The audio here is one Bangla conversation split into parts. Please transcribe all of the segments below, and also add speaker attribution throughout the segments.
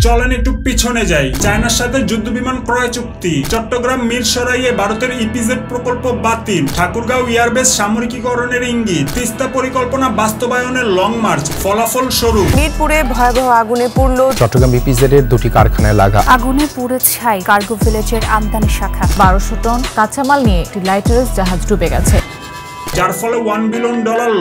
Speaker 1: চলেন একটু পিছনে যাই। চায়নার সাথে যুদ্ধ বিমান ক্রয় চুক্তি, চট্টগ্রাম মিরসরাইয়ে ভারতের ইপিজেড প্রকল্প বাতিল, ঠাকুরগাঁও এয়ারবেস সামরিকীকরণের ইঙ্গিত, তিস্তা পরিকল্পনা বাস্তবায়নের লং মার্চ, ফলাফল স্বরূপ।
Speaker 2: মিরপুরে ভয়াবহ আগুনে পুড়ল
Speaker 3: চট্টগ্রাম ইপিজেডের দুটি কারখানায় লাগা।
Speaker 2: আগুনে পুড়ে ছাই কার্গো ভিলেজের আমদানি শাখা।
Speaker 4: 1200 টন কাঁচামাল নিয়ে একটি লাইটারেস জাহাজ ডুবে গেছে,
Speaker 1: যার ফলে $1 বিলিয়ন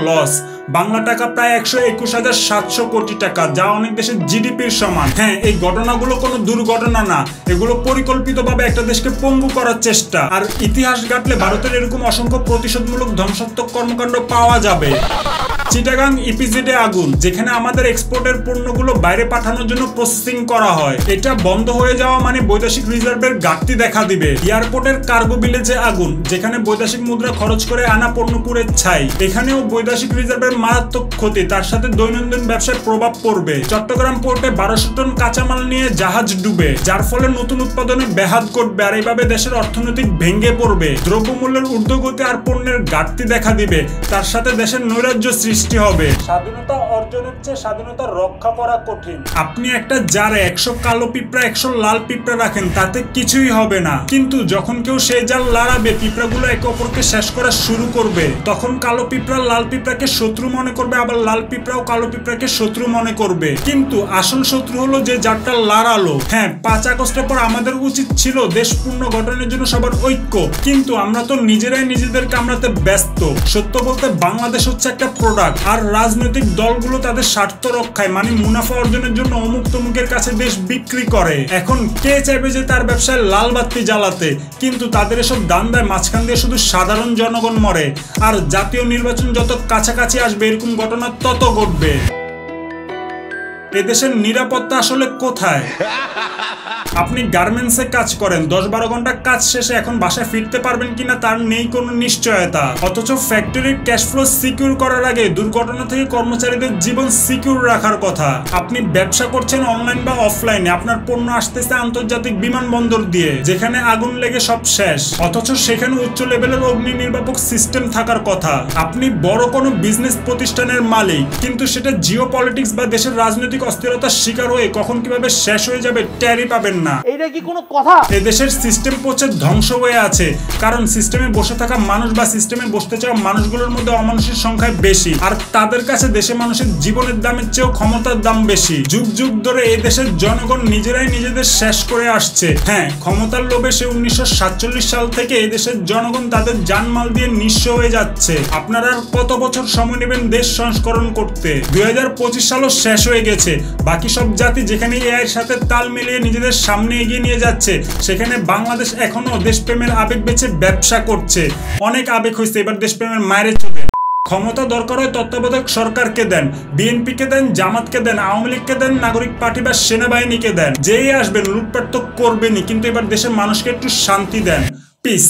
Speaker 1: লস, বাংলা টাকা প্রায় 121,700 কোটি টাকা, যা অনেক দেশের জিডিপির সমান। হ্যাঁ, এই ঘটনাগুলো কোনো দুর্ঘটনা না, এগুলো পরিকল্পিতভাবে একটা দেশকে পঙ্গু করার চেষ্টা। আর ইতিহাস ঘাটলে ভারতের এরকম অসংখ্য প্রতিশোধমূলক ধ্বংসাত্মক কর্মকাণ্ড পাওয়া যাবে। চিটাগাং ইপিজেডে আগুন, যেখানে আমাদের এক্সপোর্টের পণ্যগুলো বাইরে পাঠানোর জন্য প্রসেসিং করা হয়, এটা বন্ধ হয়ে যাওয়া মানে বৈদেশিক রিজার্ভের ঘাটতি দেখা দিবে। এয়ারপোর্টের কার্গো ভিলেজে আগুন, যেখানে বৈদেশিক মুদ্রা খরচ করে আনা পণ্য পুড়ে ছাই, এখানেও বৈদেশিক রিজার্ভের মারাত্মক ক্ষতি, তার সাথে দৈনন্দিন ব্যবসায় প্রভাব পড়বে। চট্টগ্রাম পোর্টে 1200 টন কাঁচামাল নিয়ে জাহাজ ডুবে, যার ফলে নতুন উৎপাদনে ব্যাঘাত ঘটবে, আর এইভাবে দেশের অর্থনৈতিক ভেঙে পড়বে। দ্রব্যমূল্যের ঊর্ধ্বগতি আর পণ্যের ঘাটতি দেখা দিবে, তার সাথে দেশের নৈরাজ্য সৃষ্টি হবে। স্বাধীনতা অর্জনের চেয়ে স্বাধীনতা রক্ষা করা কঠিন। আপনি একটা জারে 100 কালো পিঁপড়া 100 লাল পিঁপড়া রাখেন, তাতে কিছুই হবে না, কিন্তু যখন কেউ সেই জাল লড়াবে, পিঁপড়াগুলো একে অপরকে শেষ করা শুরু করবে, তখন কালো পিঁপড়া লাল পিঁপড়াকে শত্রু মনে করবে, আবার লাল পিঁপড়াও কালো পিঁপড়াকে শত্রু মনে করবে। কিন্তু আসল শত্রু হলো যে জারটা লড়ালো। হ্যাঁ, 5 আগস্টের পর আমাদের উচিত ছিল দেশ পূর্ণ গঠনের জন্য সবার ঐক্য, কিন্তু আমরা তো নিজেরাই নিজেদের কামড়াতে ব্যস্ত। সত্য বলতে বাংলাদেশ হচ্ছে একটা প্রোডাক্ট, আর রাজনৈতিক দলগুলো তাদের স্বার্থ রক্ষায় মানে মুনাফা অর্জনের জন্য অমুক তমুকের কাছে দেশ বিক্রি করে। এখন কে চাইবে যে তার ব্যবসায় লাল বাতি জ্বালাতে? কিন্তু তাদের এসব দান্দায় মাঝখান দিয়ে শুধু সাধারণ জনগণ মরে, আর জাতীয় নির্বাচন যত কাছাকাছি আসবে এরকম ঘটনা তত ঘটবে। এদেশের নিরাপত্তা আসলে কোথায়? আপনি গার্মেন্টসে কাজ করেন, 10-12 ঘন্টা কাজ শেষে এখন বাসায় ফিরতে পারবেন কিনা তার নেই কোনো নিশ্চয়তা, অথচ ফ্যাক্টরির ক্যাশ ফ্লো সিকিউর করার আগে দুর্ঘটনা থেকে কর্মচারীদের জীবন সিকিউর রাখার কথা। আপনি ব্যবসা করছেন অনলাইন বা অফলাইনে, আপনার পণ্য আসতেছে আন্তর্জাতিক বিমানবন্দর দিয়ে, যেখানে আগুন লেগে সব শেষ, অথচ সেখানে উচ্চ লেভেলের অগ্নি নির্বাপক সিস্টেম থাকার কথা। আপনি বড় কোনো বিজনেস প্রতিষ্ঠানের মালিক, কিন্তু সেটা জিও পলিটিক্স বা দেশের রাজনৈতিক অস্থিরতার শিকার হয়ে কখন কিভাবে শেষ হয়ে যাবে টেরই পাবেন না।
Speaker 5: এইটা কি কোনো কথা?
Speaker 1: এদেশের সিস্টেম পচে ধ্বংস হয়ে আছে, কারণ সিস্টেমে বসে থাকা মানুষ বা সিস্টেমে বসতে চাওয়া মানুষগুলোর মধ্যে অমানুষের সংখ্যা বেশি, আর তাদের কাছে দেশে মানুষের জীবনের দামের চেয়েও ক্ষমতার দাম বেশি। যুগ যুগ ধরে এই দেশের জনগণ নিজেরাই নিজেদের শেষ করে আসছে। হ্যাঁ, ক্ষমতার লোভে সে 1947 সাল থেকে এই দেশের জনগণ তাদের জানমাল দিয়ে নিঃস্ব হয়ে যাচ্ছে। আপনারা আর কত বছর সময় নেবেন দেশ সংস্করণ করতে? 2025 সালও শেষ হয়ে গেছে। বাকি সব জাতি যেখানে এআই এর সাথে তাল মিলিয়ে নিজেদের সামনে এগিয়ে নিয়ে যাচ্ছে, সেখানে বাংলাদেশ এখনো দেশপ্রেমের আবেগ বেঁচে ব্যবসা করছে। অনেক আবেগ হয়েছে, এবার দেশপ্রেমের মায়ের চোখে। ক্ষমতা দরকার হয় তত্ত্বাবধায়ক সরকারকে দেন, বিএনপিকে দেন, জামাতকে দেন, আওয়ামী লীগকে দেন, নাগরিক পার্টি বা সেনাবাহিনীকে দেন, যেই আসবেন লুটপাট তো করবেনই, কিন্তু এবার দেশের মানুষকে একটু শান্তি দেন। পিস।